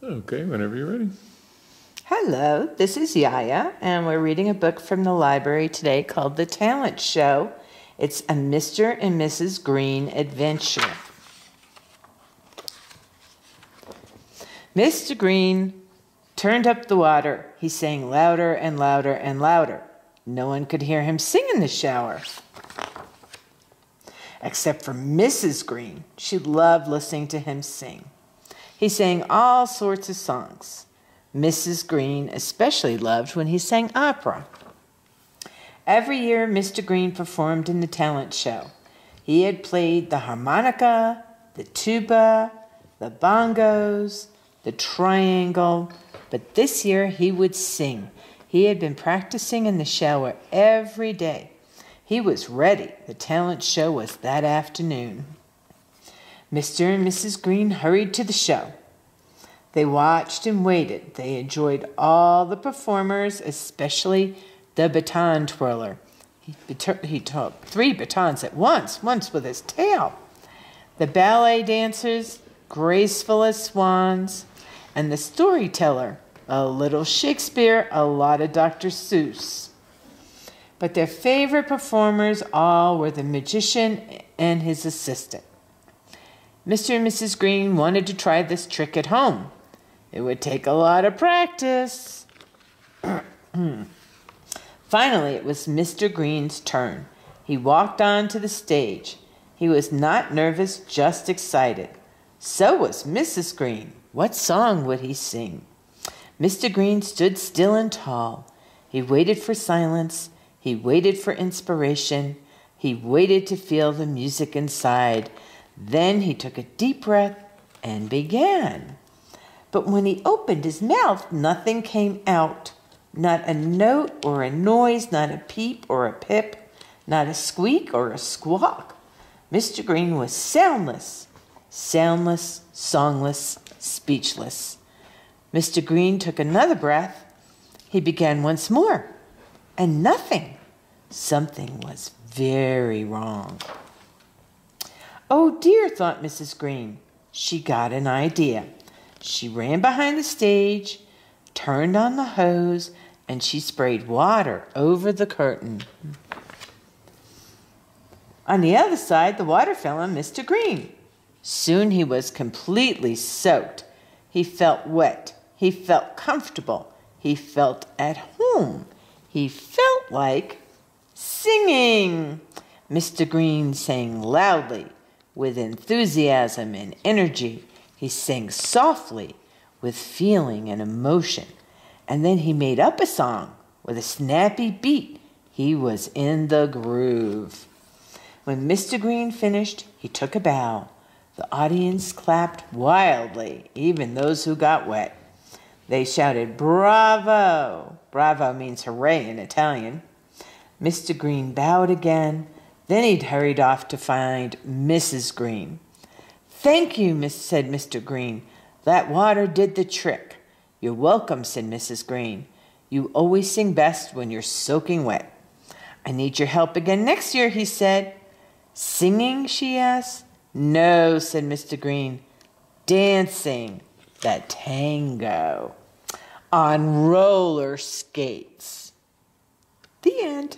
Okay, whenever you're ready. Hello, this is Yaya, and we're reading a book from the library today called The Talent Show. It's a Mr. and Mrs. Green adventure. Mr. Green turned up the water. He sang louder and louder and louder. No one could hear him sing in the shower, except for Mrs. Green. She loved listening to him sing. He sang all sorts of songs. Mrs. Green especially loved when he sang opera. Every year, Mr. Green performed in the talent show. He had played the harmonica, the tuba, the bongos, the triangle, but this year he would sing. He had been practicing in the shower every day. He was ready. The talent show was that afternoon. Mr. and Mrs. Green hurried to the show. They watched and waited. They enjoyed all the performers, especially the baton twirler. He took 3 batons at once with his tail. The ballet dancers, graceful as swans, and the storyteller, a little Shakespeare, a lot of Dr. Seuss. But their favorite performers all were the magician and his assistant. Mr. and Mrs. Green wanted to try this trick at home. It would take a lot of practice. Finally, it was Mr. Green's turn. He walked onto the stage. He was not nervous, just excited. So was Mrs. Green. What song would he sing? Mr. Green stood still and tall. He waited for silence. He waited for inspiration. He waited to feel the music inside. Then he took a deep breath and began. But when he opened his mouth, nothing came out. Not a note or a noise, not a peep or a pip, not a squeak or a squawk. Mr. Green was soundless, songless, speechless. Mr. Green took another breath. He began once more, and nothing. Something was very wrong. Oh dear, thought Mrs. Green. She got an idea. She ran behind the stage, turned on the hose, and she sprayed water over the curtain. On the other side, the water fell on Mr. Green. Soon he was completely soaked. He felt wet. He felt comfortable. He felt at home. He felt like singing. Mr. Green sang loudly, with enthusiasm and energy. He sang softly, with feeling and emotion. And then he made up a song with a snappy beat. He was in the groove. When Mr. Green finished, he took a bow. The audience clapped wildly, even those who got wet. They shouted, "Bravo!" Bravo means hooray in Italian. Mr. Green bowed again. Then he hurried off to find Mrs. Green. "Thank you," said Mr. Green. "That water did the trick." "You're welcome," said Mrs. Green. "You always sing best when you're soaking wet." "I need your help again next year," he said. "Singing?" she asked. "No," said Mr. Green. "Dancing, the tango, on roller skates." The end.